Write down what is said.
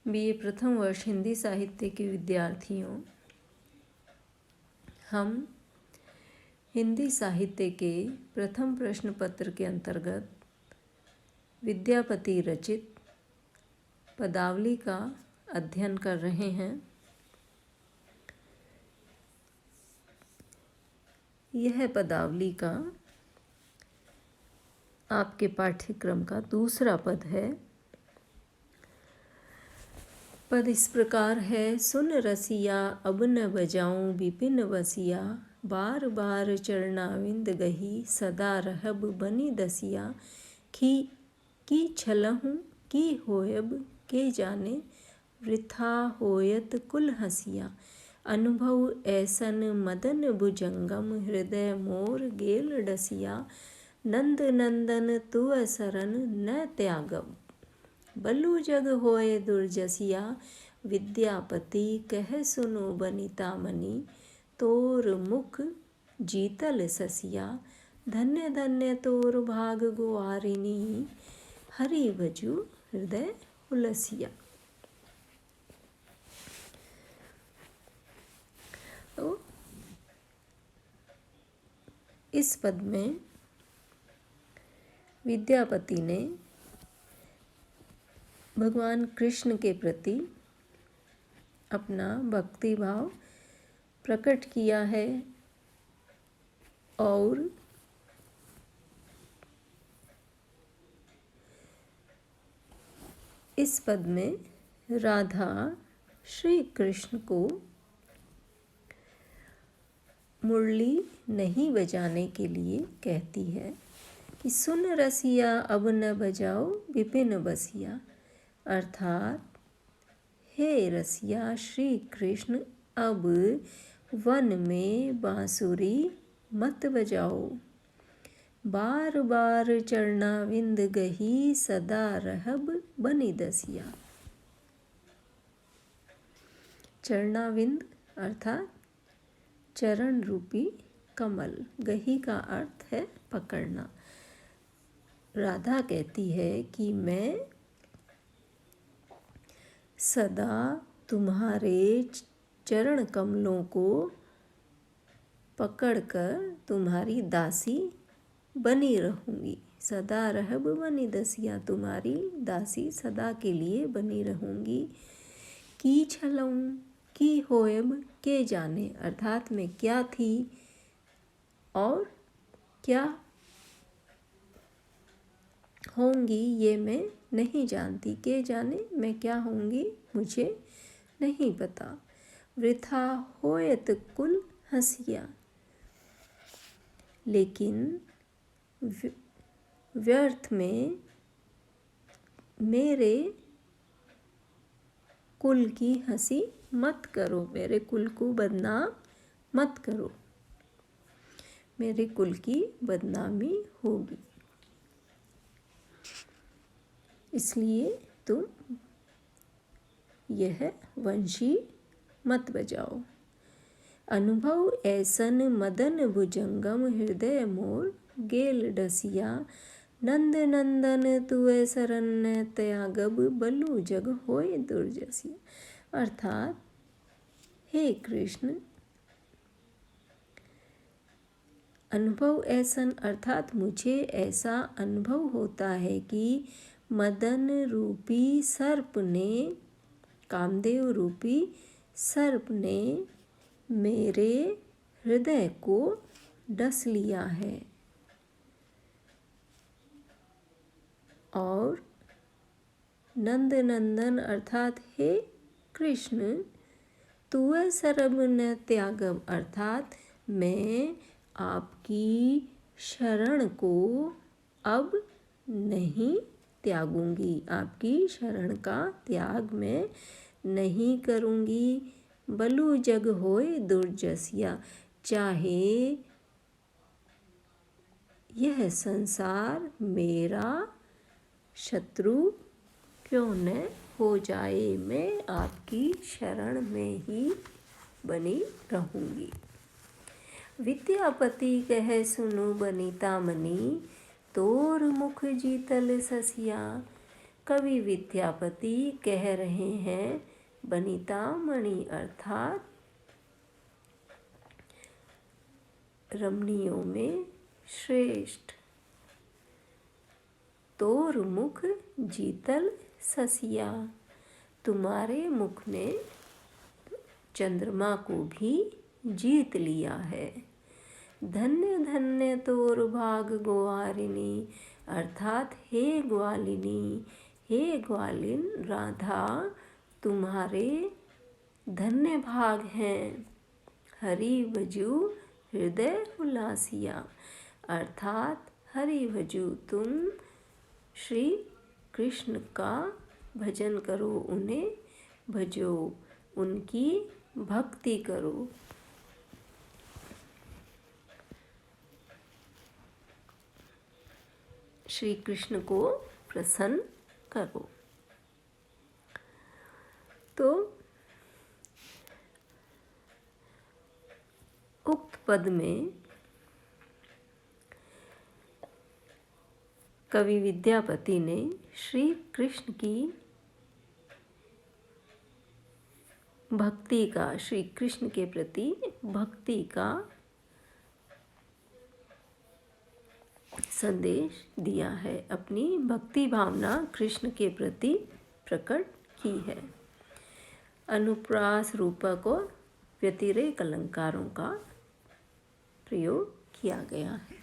BA प्रथम वर्ष हिंदी साहित्य के विद्यार्थियों, हम हिंदी साहित्य के प्रथम प्रश्न पत्र के अंतर्गत विद्यापति रचित पदावली का अध्ययन कर रहे हैं। यह पदावली का आपके पाठ्यक्रम का दूसरा पद है। पद इस प्रकार है। सुन रसिया अब न बजाऊं विपिन बसिया, बार बार चरणाविंद गही सदा रहब बनी दसिया, की छलहूँ की होयब के जाने, वृथा होयत कुल हसिया, अनुभव ऐसन मदन भुजंगम हृदय मोर गेल डसिया, नंद नंदन तुअ सरन न त्यागब बलु जग होए दुर्जसिया, विद्यापति कह सुनो बनिता मनी, तोर मुख जीतल ससिया, धन्य धन्य तोर भाग गुआरिनी, हरि भजु हृदय हुलसिया। तो इस पद में विद्यापति ने भगवान कृष्ण के प्रति अपना भक्ति भाव प्रकट किया है और इस पद में राधा श्री कृष्ण को मुरली नहीं बजाने के लिए कहती है कि सुन रसिया अब न बजाओ विपिन बसिया, अर्थात हे रसिया श्री कृष्ण अब वन में बांसुरी मत बजाओ, बार बार चरणाविंद गही सदा रहब बनी दसिया। चरणाविंद अर्थात चरण रूपी कमल, गही का अर्थ है पकड़ना। राधा कहती है कि मैं सदा तुम्हारे चरण कमलों को पकड़कर तुम्हारी दासी बनी रहूँगी। सदा रहब बनी दसिया, तुम्हारी दासी सदा के लिए बनी रहूँगी। की छलऊँ की होयब के जाने, अर्थात मैं क्या थी और क्या होंगी ये मैं नहीं जानती। के जाने मैं क्या होंगी मुझे नहीं पता। वृथा होयत कुल हंसिया, लेकिन व्यर्थ में मेरे कुल की हंसी मत करो, मेरे कुल को बदनाम मत करो, मेरे कुल की बदनामी होगी, इसलिए तुम यह वंशी मत बजाओ। अनुभव ऐसन मदन भुजंगम हृदय मोर गेल डसिया, नंद नंदन तुअ सरन त्यागब बलु जग होए दुर्जसिया, अर्थात हे कृष्ण अनुभव ऐसन अर्थात मुझे ऐसा अनुभव होता है कि मदन रूपी सर्प ने, कामदेव रूपी सर्प ने मेरे हृदय को डस लिया है और नंद नंदन अर्थात हे कृष्ण तुअ सरब न त्यागब, अर्थात मैं आपकी शरण को अब नहीं त्यागूंगी, आपकी शरण का त्याग मैं नहीं करूंगी। बलु जग होए दुर्जसिया, चाहे यह संसार मेरा शत्रु क्यों न हो जाए, मैं आपकी शरण में ही बनी रहूंगी। विद्यापति कह सुनो बनिता मनी, तोर मुख जीतल ससिया, कवि विद्यापति कह रहे हैं वनिता मणि अर्थात रमणियों में श्रेष्ठ। तोर मुख जीतल ससिया, तुम्हारे मुख ने चंद्रमा को भी जीत लिया है। धन्य धन्य तोर भाग ग्वालिनी अर्थात हे ग्वालिनी, हे ग्वालिन राधा तुम्हारे धन्य भाग हैं। हरि भजू हृदय उल्लासिया अर्थात हरि भजू तुम श्री कृष्ण का भजन करो, उन्हें भजो, उनकी भक्ति करो। श्री कृष्ण को प्रसन्न करो। तो उक्त पद में कवि विद्यापति ने श्री कृष्ण की भक्ति का, श्री कृष्ण के प्रति भक्ति का संदेश दिया है, अपनी भक्ति भावना कृष्ण के प्रति प्रकट की है। अनुप्रास रूपक और व्यतिरेक अलंकारों का प्रयोग किया गया है।